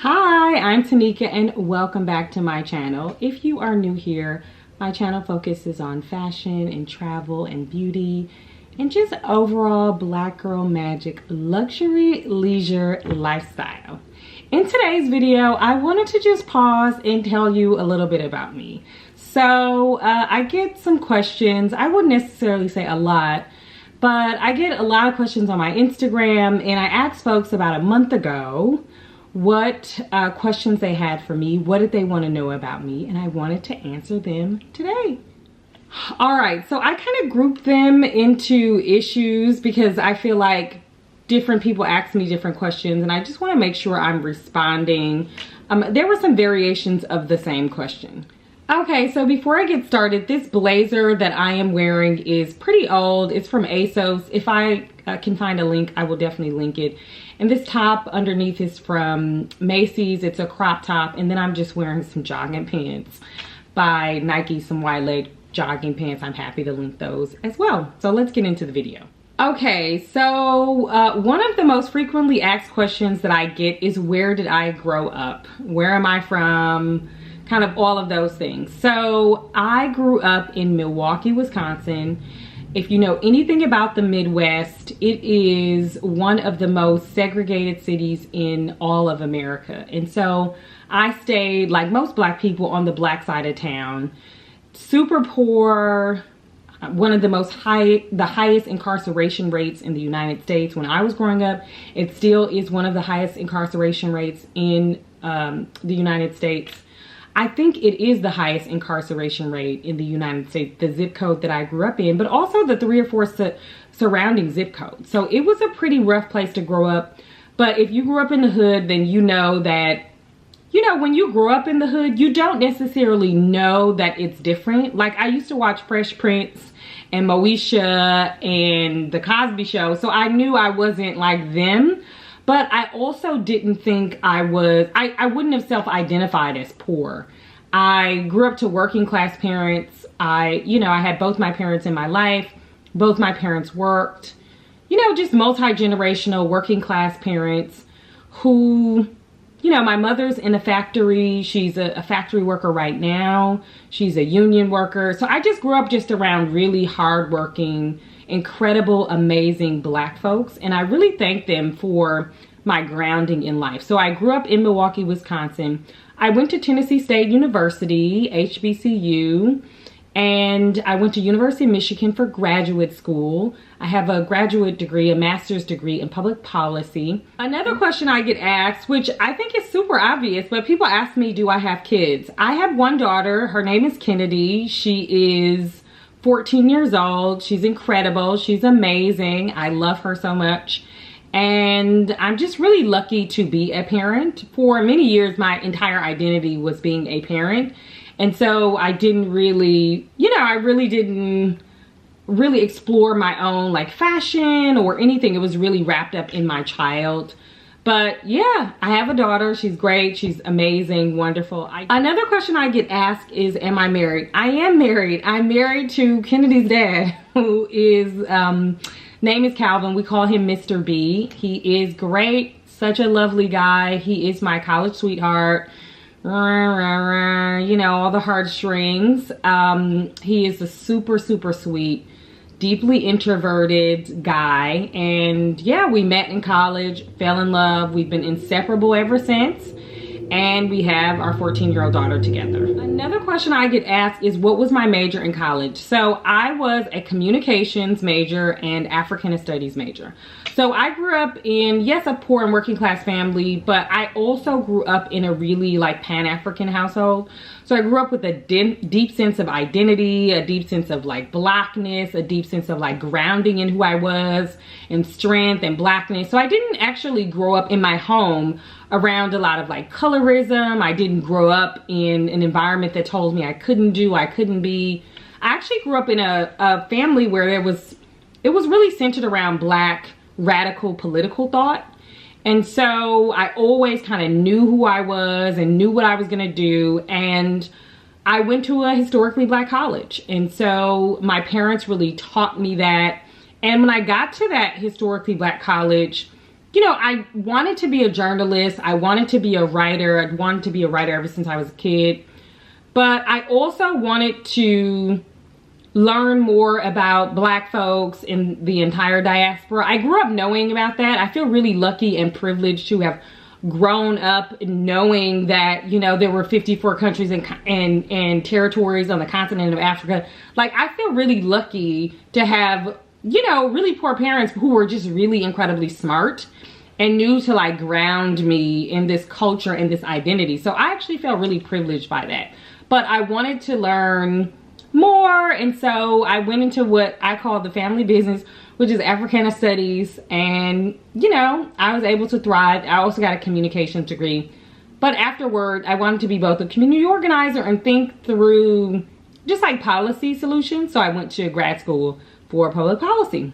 Hi, I'm Tanika and welcome back to my channel. If you are new here, my channel focuses on fashion and travel and beauty and just overall black girl magic luxury leisure lifestyle. In today's video, I wanted to just pause and tell you a little bit about me. So I get some questions. I wouldn't necessarily say a lot, but I get a lot of questions on my Instagram, and I asked folks about a month ago what questions they had for me, what did they want to know about me, and I wanted to answer them today. All right, so I kind of grouped them into issues because I feel like different people ask me different questions and I just want to make sure I'm responding. There were some variations of the same question. Okay, so before I get started, this blazer that I am wearing is pretty old. It's from ASOS. If I can find a link, I will definitely link it. And this top underneath is from Macy's. It's a crop top. And then I'm just wearing some jogging pants by Nike, some wide leg jogging pants. I'm happy to link those as well. So let's get into the video. Okay, so one of the most frequently asked questions that I get is, where did I grow up? Where am I from? Kind of all of those things. So I grew up in Milwaukee, Wisconsin. If you know anything about the Midwest, it is one of the most segregated cities in all of America. And so I stayed, like most black people, on the black side of town. Super poor, one of the highest incarceration rates in the United States. When I was growing up, it still is one of the highest incarceration rates in the United States. I think it is the highest incarceration rate in the United States, the zip code that I grew up in, but also the 3 or 4 surrounding zip codes. So it was a pretty rough place to grow up. But if you grew up in the hood, then you know that, when you grow up in the hood, you don't necessarily know that it's different. Like, I used to watch Fresh Prince and Moesha and The Cosby Show, so I knew I wasn't like them. But I also didn't think I wouldn't have self-identified as poor. I grew up to working class parents. I had both my parents in my life. Both my parents worked. Just multi-generational working class parents who, my mother's in a factory. She's a factory worker right now. She's a union worker. So I just grew up just around really hardworking, incredible, amazing black folks, and I really thank them for my grounding in life. So I grew up in Milwaukee, Wisconsin. I went to Tennessee State University, HBCU, and I went to University of Michigan for graduate school. I have a graduate degree, a master's degree in public policy. Another question I get asked, which I think is super obvious, but people ask me, do I have kids? I have one daughter. Her name is Kennedy. She is 14 years old. She's incredible. She's amazing. I love her so much. And I'm just really lucky to be a parent. For many years, my entire identity was being a parent. And so I didn't really, I really didn't explore my own like fashion or anything. It was really wrapped up in my child. But yeah, I have a daughter. She's great. She's amazing, wonderful. Another question I get asked is, am I married? I am married. I'm married to Kennedy's dad, who is, name is Calvin. We call him Mr. B. He is great. Such a lovely guy. He is my college sweetheart. All the heartstrings. He is a super, super sweet, deeply introverted guy, and yeah, we met in college, fell in love. We've been inseparable ever since, and we have our 14-year-old daughter together. Another question I get asked is, what was my major in college? So I was a communications major and African studies major. So I grew up in, yes, a poor and working class family, but I also grew up in a really like Pan-African household. So I grew up with a deep sense of identity, a deep sense of like blackness, a deep sense of like grounding in who I was and strength and blackness. So I didn't actually grow up in my home around a lot of like colorism. I didn't grow up in an environment that told me I couldn't do, I couldn't be. I actually grew up in a family where it was really centered around black radical political thought. And so I always kind of knew who I was and knew what I was going to do. And I went to a historically black college. And so my parents really taught me that. And when I got to that historically black college, you know, I wanted to be a journalist. I wanted to be a writer. I'd wanted to be a writer ever since I was a kid. But I also wanted to learn more about Black folks in the entire diaspora. I grew up knowing about that. I feel really lucky and privileged to have grown up knowing that, you know, there were 54 countries and territories on the continent of Africa. Like, I feel really lucky to have, you know, really poor parents who were just really incredibly smart and knew to like ground me in this culture and this identity. So I actually felt really privileged by that. But I wanted to learn more, and so I went into what I call the family business, which is Africana Studies, and you know, I was able to thrive. I also got a communications degree, but afterward I wanted to be both a community organizer and think through just like policy solutions. So I went to grad school for public policy.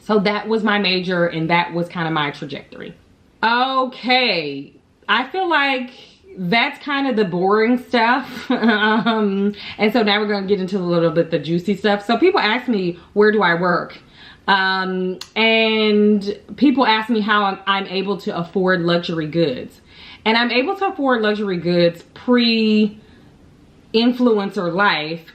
So that was my major, and that was kind of my trajectory. Okay, I feel like that's kind of the boring stuff. And so now we're going to get into a little bit the juicy stuff. So people ask me, where do I work? And people ask me how I'm able to afford luxury goods. And I'm able to afford luxury goods pre-influencer life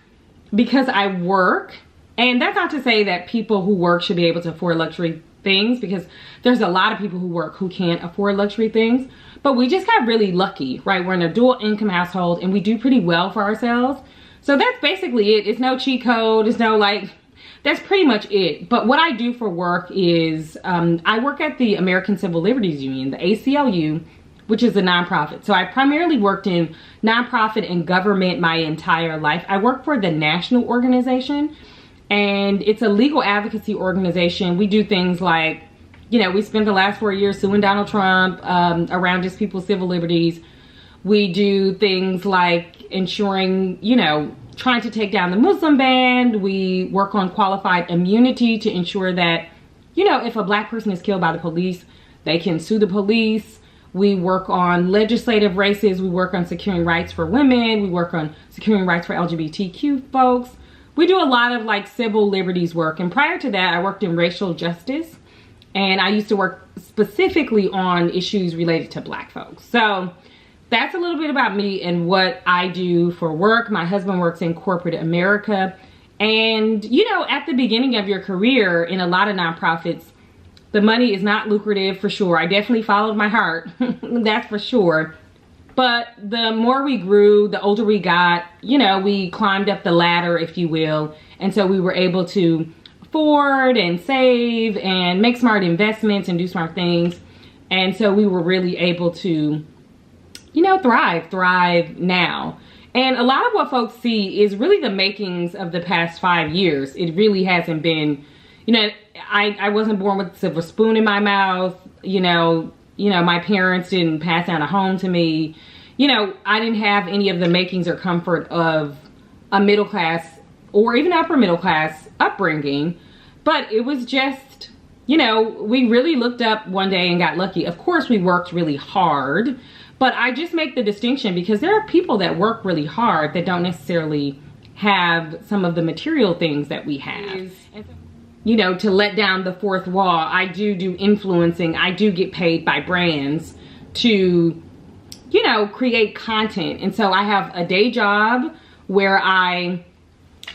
because I work. And that's not to say that people who work should be able to afford luxury things, because there's a lot of people who work who can't afford luxury things. But we just got really lucky, right? We're in a dual income household and we do pretty well for ourselves. So that's basically it. It's no cheat code. It's no like, that's pretty much it. But what I do for work is I work at the American Civil Liberties Union, the ACLU, which is a nonprofit. So I primarily worked in nonprofit and government my entire life. I work for the national organization, and it's a legal advocacy organization. We do things like, you know, we spent the last 4 years suing Donald Trump around just people's civil liberties. We do things like ensuring, you know, trying to take down the Muslim ban. We work on qualified immunity to ensure that, you know, if a Black person is killed by the police, they can sue the police. We work on legislative races. We work on securing rights for women. We work on securing rights for LGBTQ folks. We do a lot of like civil liberties work. And prior to that, I worked in racial justice. And I used to work specifically on issues related to Black folks. So that's a little bit about me and what I do for work. My husband works in corporate America. And, you know, at the beginning of your career in a lot of nonprofits, the money is not lucrative for sure. I definitely followed my heart, that's for sure. But the more we grew, the older we got, you know, we climbed up the ladder, if you will. And so we were able to afford and save and make smart investments and do smart things. And so we were really able to, you know, thrive now. And a lot of what folks see is really the makings of the past 5 years. It really hasn't been, you know, I wasn't born with a silver spoon in my mouth. You know, my parents didn't pass down a home to me. You know, I didn't have any of the makings or comfort of a middle class or even upper middle class upbringing. But it was just, you know, we really looked up one day and got lucky. Of course, we worked really hard, but I just make the distinction because there are people that work really hard that don't necessarily have some of the material things that we have. You know, to let down the fourth wall. I do influencing. I do get paid by brands to, you know, create content. And so I have a day job where I,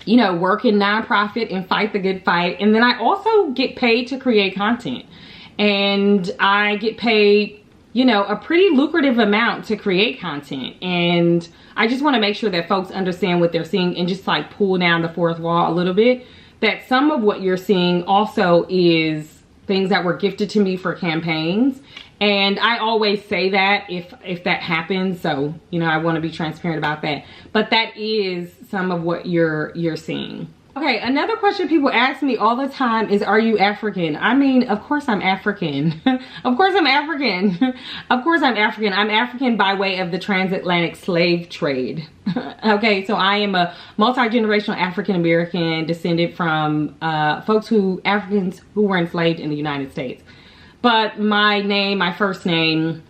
you know, work in nonprofit and fight the good fight. And then I also get paid to create content. And I get paid, you know, a pretty lucrative amount to create content. And I just want to make sure that folks understand what they're seeing and just like pull down the fourth wall a little bit. That some of what you're seeing also is things that were gifted to me for campaigns. And I always say that if that happens. So, you know, I want to be transparent about that. But that is some of what you're seeing. Okay, another question people ask me all the time is, are you African? I mean, of course I'm African. Of course I'm African. Of course I'm African. I'm African by way of the transatlantic slave trade. Okay, so I am a multi-generational African-American descended from Africans who were enslaved in the United States. But my name, my first name,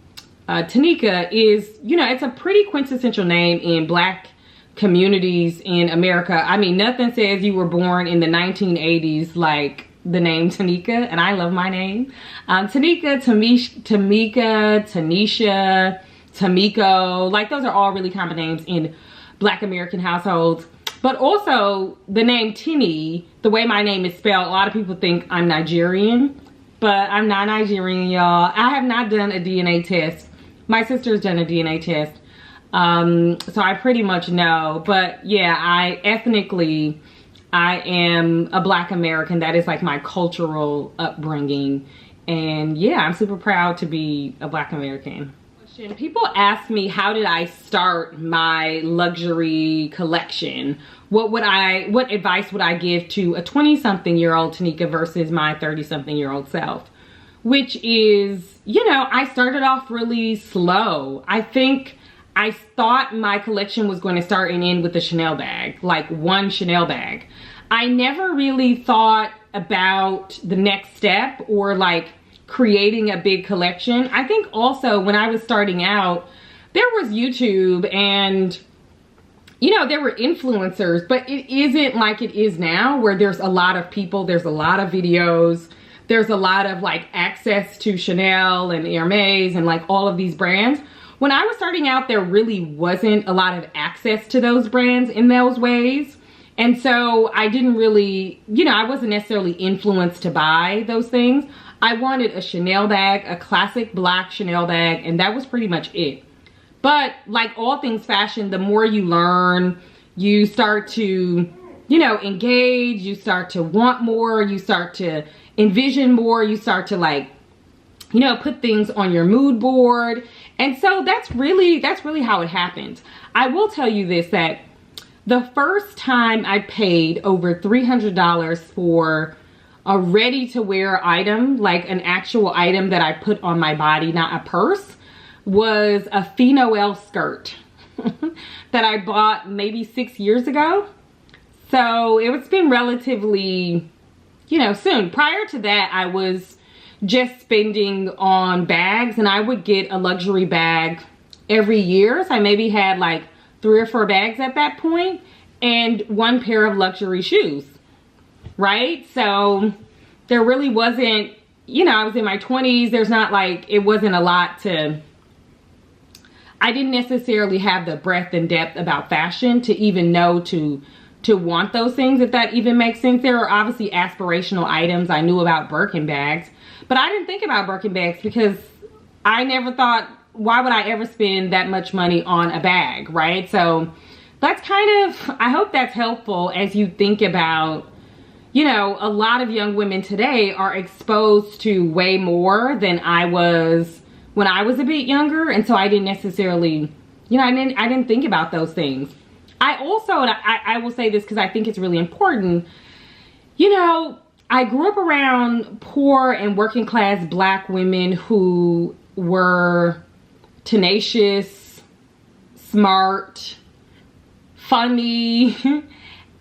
Tanika, is, you know, it's a pretty quintessential name in Black communities in America. I mean, nothing says you were born in the 1980s like the name Tanika, and I love my name. Tanika, Tamika, Tanisha, Tamiko, like those are all really common names in Black American households. But also the name Tini, the way my name is spelled, a lot of people think I'm Nigerian, but I'm not Nigerian, y'all. I have not done a DNA test. My sister's done a DNA test. So I pretty much know, but yeah, ethnically, I am a Black American. That is like my cultural upbringing. And yeah, I'm super proud to be a Black American. People ask me, how did I start my luxury collection? What advice would I give to a 20-something-year-old Tanika versus my 30-something-year-old self? Which is, you know, I started off really slow. I think I thought my collection was going to start and end with a Chanel bag, like one Chanel bag. I never really thought about the next step or like creating a big collection. I think also when I was starting out, there was YouTube and, you know, there were influencers, but it isn't like it is now where there's a lot of people, there's a lot of videos, there's a lot of like access to Chanel and Hermes and like all of these brands. When I was starting out, there really wasn't a lot of access to those brands in those ways. And so I didn't really, you know, I wasn't necessarily influenced to buy those things. I wanted a Chanel bag, a classic black Chanel bag, and that was pretty much it. But like all things fashion, the more you learn, you start to, you know, engage, you start to want more, you start to envision more, you start to like, you know, put things on your mood board. And so that's really how it happened. I will tell you this, that the first time I paid over $300 for a ready-to-wear item, like an actual item that I put on my body, not a purse, was a Fee Noel skirt that I bought maybe 6 years ago. So it's been relatively, you know, soon. Prior to that, I was just spending on bags, and I would get a luxury bag every year. So I maybe had like 3 or 4 bags at that point and 1 pair of luxury shoes. Right? So there really wasn't, you know, I was in my 20s. There's not like, it wasn't a lot to, I didn't necessarily have the breadth and depth about fashion to even know to want those things, if that even makes sense. There are obviously aspirational items. I knew about Birkin bags, but I didn't think about Birkin bags because I never thought, why would I ever spend that much money on a bag, right? So that's kind of, I hope that's helpful as you think about, you know, a lot of young women today are exposed to way more than I was when I was a bit younger. And so I didn't necessarily, you know, I didn't think about those things. I also, and I will say this because I think it's really important, you know, I grew up around poor and working class Black women who were tenacious, smart, funny,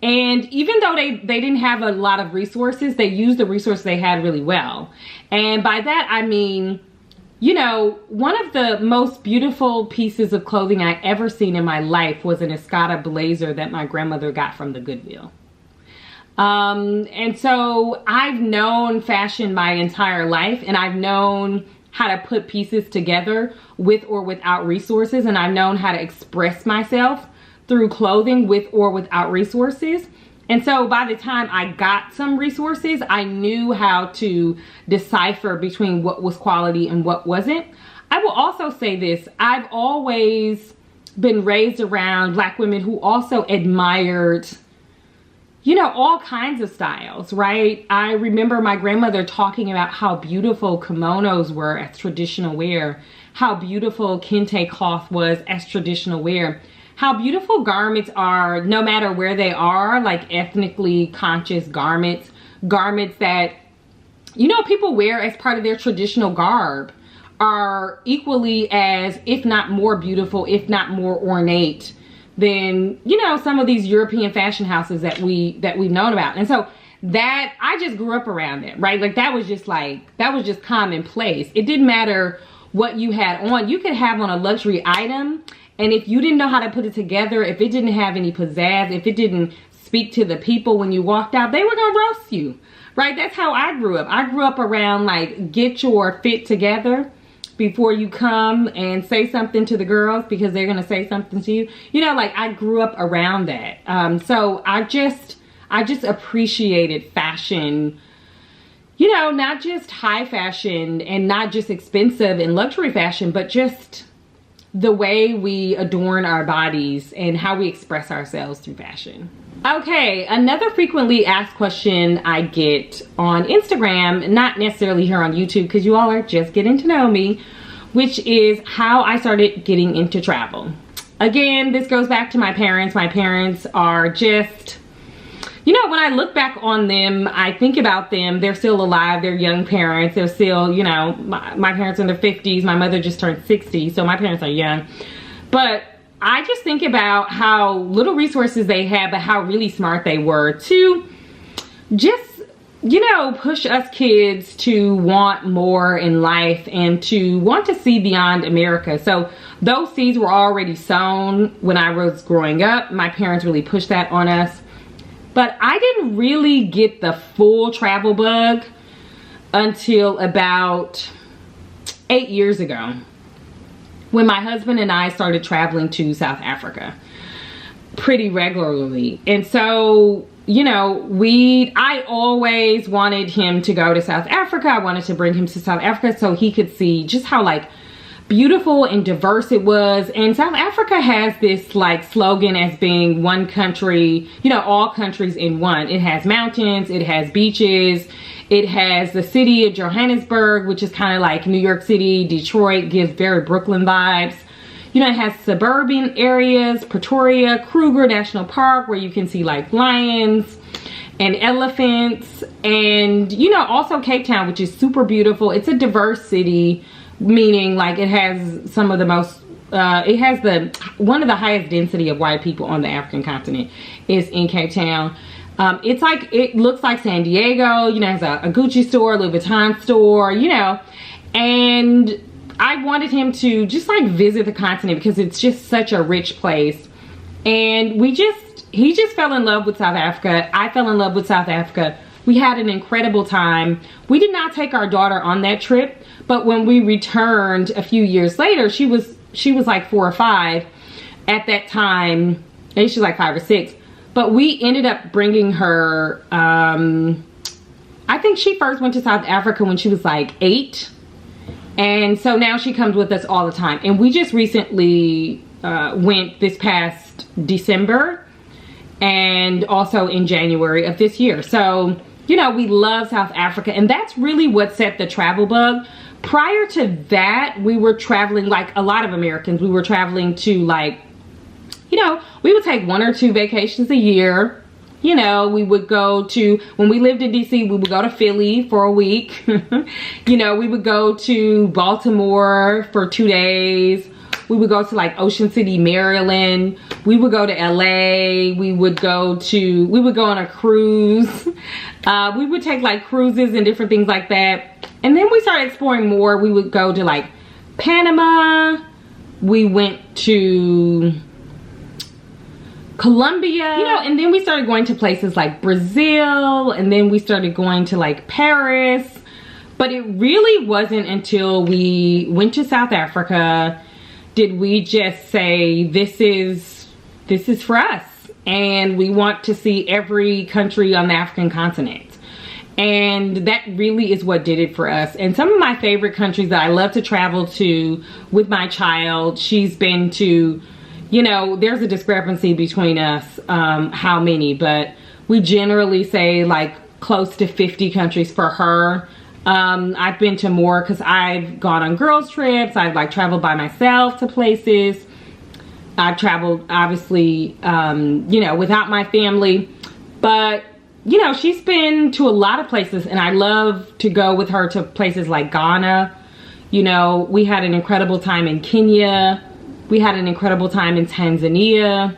and even though they didn't have a lot of resources, they used the resources they had really well. And by that, I mean, you know, one of the most beautiful pieces of clothing I ever seen in my life was an Escada blazer that my grandmother got from the Goodwill. And so I've known fashion my entire life, and I've known how to put pieces together with or without resources, and I've known how to express myself through clothing with or without resources. And so by the time I got some resources, I knew how to decipher between what was quality and what wasn't. I will also say this, I've always been raised around Black women who also admired, you know, all kinds of styles, right? I remember my grandmother talking about how beautiful kimonos were as traditional wear, how beautiful kente cloth was as traditional wear, how beautiful garments are no matter where they are, like ethnically conscious garments, garments that, you know, people wear as part of their traditional garb are equally as, if not more beautiful, if not more ornate than, you know, some of these European fashion houses that we've known about. And so that, I just grew up around it, right? Like that was just commonplace. It didn't matter what you had on. You could have on a luxury item, and if you didn't know how to put it together, if it didn't have any pizzazz, if it didn't speak to the people when you walked out, they were gonna roast you, right? That's how I grew up. I grew up around like, get your fit together before you come and say something to the girls, because they're gonna say something to you. You know, like I grew up around that. So I just appreciated fashion, you know, not just high fashion and not just expensive and luxury fashion, but just the way we adorn our bodies and how we express ourselves through fashion. Okay, another frequently asked question I get on Instagram, not necessarily here on YouTube because you all are just getting to know me, which is how I started getting into travel. Again, this goes back to my parents. My parents are just, you know, when I look back on them, I think about them. They're still alive. They're young parents. They're still, you know, my parents are in their 50s. My mother just turned 60, so my parents are young. But I just think about how little resources they had, but how really smart they were to just, you know, push us kids to want more in life and to want to see beyond America. So those seeds were already sown when I was growing up. My parents really pushed that on us. But I didn't really get the full travel bug until about 8 years ago, when my husband and I started traveling to South Africa pretty regularly. And so, you know, I always wanted him to go to South Africa. I wanted to bring him to South Africa so he could see just how like beautiful and diverse it was. And South Africa has this like slogan as being one country, you know, all countries in one. It has mountains, it has beaches, it has the city of Johannesburg, which is kind of like New York City. Detroit gives very Brooklyn vibes. You know, it has suburban areas, Pretoria, Kruger National Park, where you can see like lions and elephants, and, you know, also Cape Town, which is super beautiful. It's a diverse city, meaning like it has some of the most, it has one of the highest density of white people on the African continent is in Cape Town. It's like, it looks like San Diego, you know, it has a Gucci store, Louis Vuitton store, you know, and I wanted him to just like visit the continent because it's just such a rich place. And he just fell in love with South Africa. I fell in love with South Africa. We had an incredible time. We did not take our daughter on that trip, but when we returned a few years later, she was like 4 or 5 at that time. Maybe she's like 5 or 6. But we ended up bringing her, I think she first went to South Africa when she was like 8. And so now she comes with us all the time. And we just recently went this past December and also in January of this year. So, you know, we love South Africa, and that's really what set the travel bug. Prior to that, we were traveling like a lot of Americans. We were traveling to like, you know, we would take 1 or 2 vacations a year. You know, we would go to, when we lived in DC, we would go to Philly for a week. You know, we would go to Baltimore for 2 days. We would go to like Ocean City, Maryland. We would go to LA. We would go on a cruise. We would take like cruises and different things like that. And then we started exploring more. We would go to like Panama. We went to Colombia, you know, and then we started going to places like Brazil, and then we started going to like Paris. But it really wasn't until we went to South Africa did we just say, this is for us, and we want to see every country on the African continent. And that really is what did it for us. And some of my favorite countries that I love to travel to with my child, she's been to, you know, there's a discrepancy between us, how many, but we generally say like close to 50 countries for her. I've been to more because I've gone on girls trips. I've like traveled by myself to places. I've traveled obviously, you know, without my family, but you know, she's been to a lot of places, and I love to go with her to places like Ghana. You know, we had an incredible time in Kenya. We had an incredible time in Tanzania.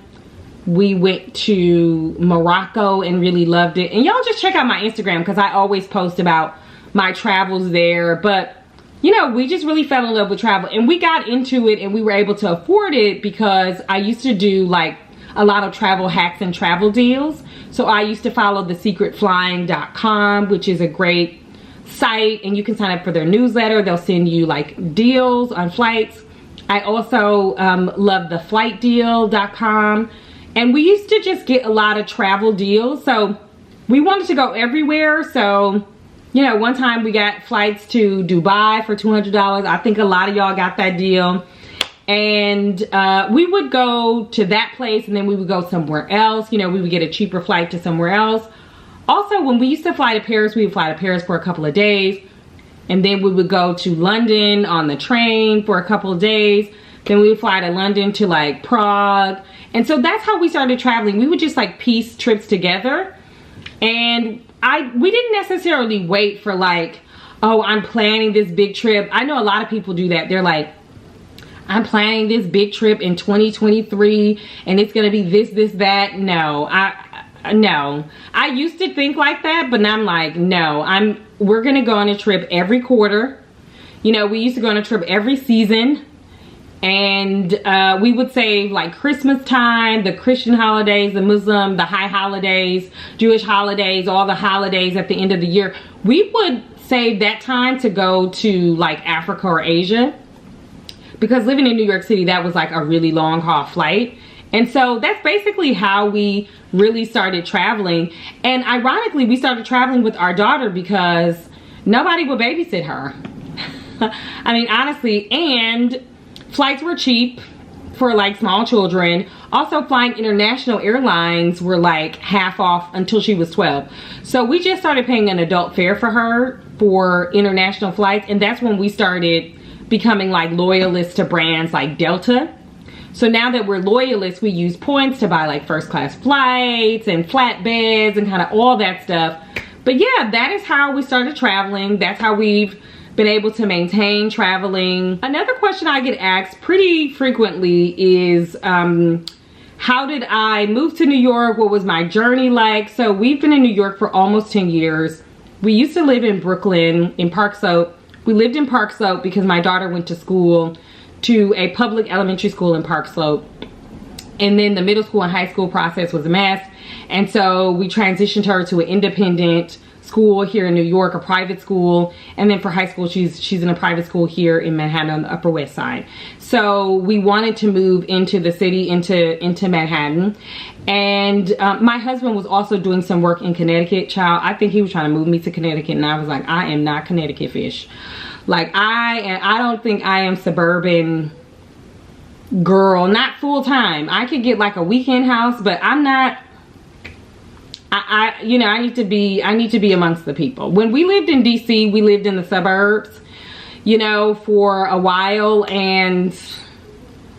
We went to Morocco and really loved it. And y'all just check out my Instagram because I always post about my travels there. But, you know, we just really fell in love with travel. And we got into it and we were able to afford it because I used to do like a lot of travel hacks and travel deals. So I used to follow thesecretflying.com, which is a great site, and you can sign up for their newsletter. They'll send you like deals on flights. I also love theflightdeal.com, and we used to just get a lot of travel deals. So we wanted to go everywhere. So, you know, one time we got flights to Dubai for $200. I think a lot of y'all got that deal. And we would go to that place, and then we would go somewhere else. You know, we would get a cheaper flight to somewhere else. Also, when we used to fly to Paris, we would fly to Paris for a couple of days. And then we would go to London on the train for a couple of days. Then we would fly to London to like Prague. And so that's how we started traveling. We would just like piece trips together. And we didn't necessarily wait for like, oh, I'm planning this big trip. I know a lot of people do that. They're like, I'm planning this big trip in 2023 and it's gonna be this, that. No, no. I used to think like that, but now I'm like, no, we're gonna go on a trip every quarter. You know, we used to go on a trip every season, and we would save like Christmas time, the Christian holidays, the Muslim, the high holidays, Jewish holidays, all the holidays at the end of the year. We would save that time to go to like Africa or Asia, because living in New York City, that was like a really long haul flight. And so that's basically how we really started traveling. And ironically, we started traveling with our daughter because nobody would babysit her. I mean, honestly, and flights were cheap for like small children. Also, flying international airlines were like half off until she was 12. So we just started paying an adult fare for her for international flights. And that's when we started becoming like loyalists to brands like Delta. So now that we're loyalists, we use points to buy like first class flights and flatbeds and kind of all that stuff. But yeah, that is how we started traveling. That's how we've been able to maintain traveling. Another question I get asked pretty frequently is, how did I move to New York? What was my journey like? So we've been in New York for almost 10 years. We used to live in Brooklyn, in Park Slope. We lived in Park Slope because my daughter went to school, to a public elementary school in Park Slope. And then the middle school and high school process was a mess. And so we transitioned her to an independent school here in New York, a private school. And then for high school, she's in a private school here in Manhattan on the Upper West Side. So we wanted to move into the city, into Manhattan. And my husband was also doing some work in Connecticut. Child, I think he was trying to move me to Connecticut, and I was like, I am not Connecticut fish. Like I don't think I am suburban girl, not full time. I could get like a weekend house, but I'm not. You know, I need to be amongst the people. When we lived in DC, we lived in the suburbs, you know, for a while, and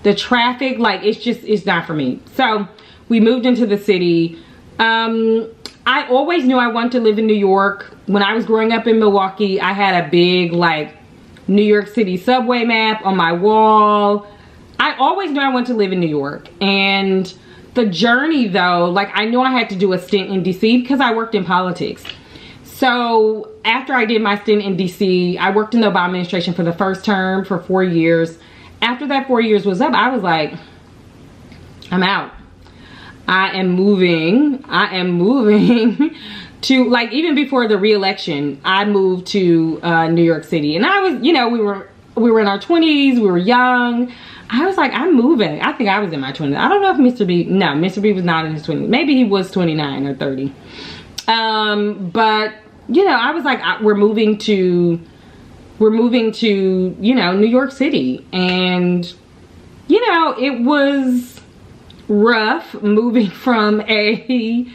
the traffic, like, it's not for me. So we moved into the city. I always knew I wanted to live in New York. When I was growing up in Milwaukee, I had a big like New York City subway map on my wall. I always knew I wanted to live in New York. And the journey though, like I knew I had to do a stint in DC because I worked in politics. So after I did my stint in DC, I worked in the Obama administration for the first term for 4 years. After that 4 years was up, I was like, I'm out. I am moving to, like, even before the re-election, I moved to New York City. And I was, you know, we were in our 20s, we were young. I was like, I'm moving. I think I was in my 20s. I don't know if Mr. B was not in his 20s. Maybe he was 29 or 30. But, you know, I was like, we're moving to, you know, New York City. And, you know, it was rough moving from a,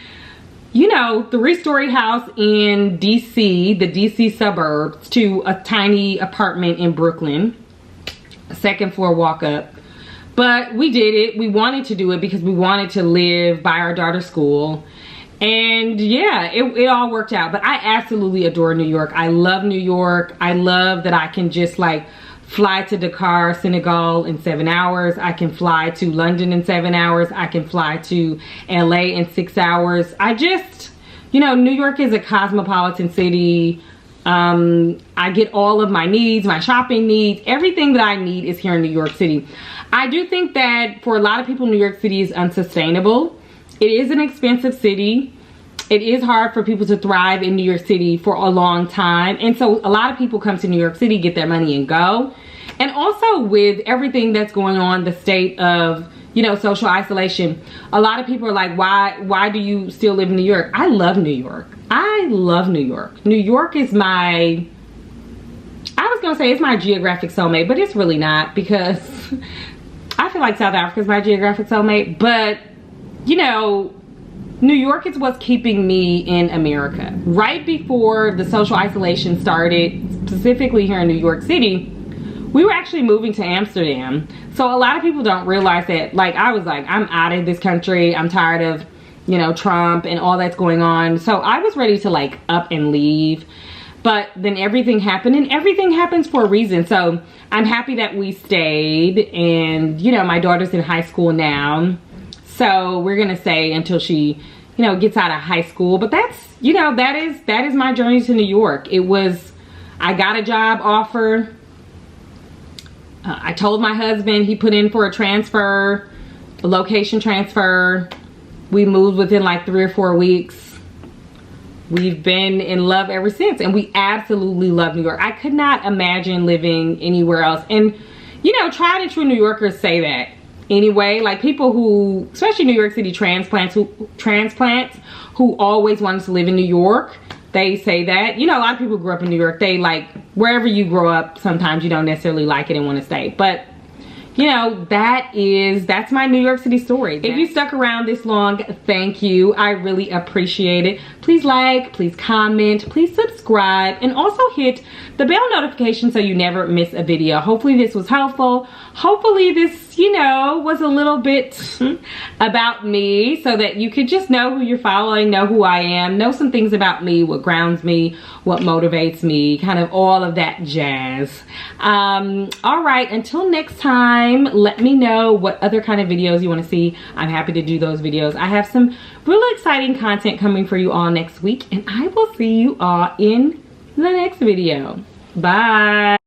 you know, 3-story house in DC, the DC suburbs, to a tiny apartment in Brooklyn, a 2nd floor walk up. But we did it. We wanted to do it because we wanted to live by our daughter's school. And yeah, it all worked out. But I absolutely adore New York. I love New York. I love that I can just like fly to Dakar, Senegal in 7 hours. I can fly to London in 7 hours. I can fly to LA in 6 hours. I just, you know, New York is a cosmopolitan city. I get all of my needs, my shopping needs, everything that I need is here in New York City. I do think that for a lot of people, New York City is unsustainable. It is an expensive city. it is hard for people to thrive in New York City for a long time. And so a lot of people come to New York City, get their money and go. And also with everything that's going on, the state of, you know, social isolation, a lot of people are like, why do you still live in New York? I love New York. I love New York. New York is my, I was gonna say it's my geographic soulmate, but it's really not, because I feel like South Africa is my geographic soulmate. But, you know, New York is what's keeping me in America. Right before the social isolation started, specifically here in New York City, we were actually moving to Amsterdam. So a lot of people don't realize that, like, I was like, I'm out of this country. I'm tired of, you know, Trump and all that's going on. So I was ready to like up and leave. But then everything happened, and everything happens for a reason. So I'm happy that we stayed. And, you know, my daughter's in high school now. So we're gonna stay until she, you know, gets out of high school. But that's, you know, that is my journey to New York. It was, I got a job offer. I told my husband, he put in for a transfer, a location transfer. We moved within like 3 or 4 weeks. We've been in love ever since, and we absolutely love New York. I could not imagine living anywhere else. And, you know, tried and true New Yorkers say that anyway. Like people who, especially New York City transplants who always wanted to live in New York, they say that. You know, a lot of people grew up in New York. They like, wherever you grow up, sometimes you don't necessarily like it and want to stay. But, you know, that's my New York City story. If you stuck around this long, thank you. I really appreciate it. Please like, please comment, please subscribe, and also hit the bell notification so you never miss a video. Hopefully this was helpful. Hopefully this, you know, was a little bit about me, so that you could just know who you're following, know who I am, know some things about me, what grounds me, what motivates me, kind of all of that jazz. All right, until next time, let me know what other kind of videos you want to see. I'm happy to do those videos. I have some really exciting content coming for you all next week, and I will see you all in the next video. Bye.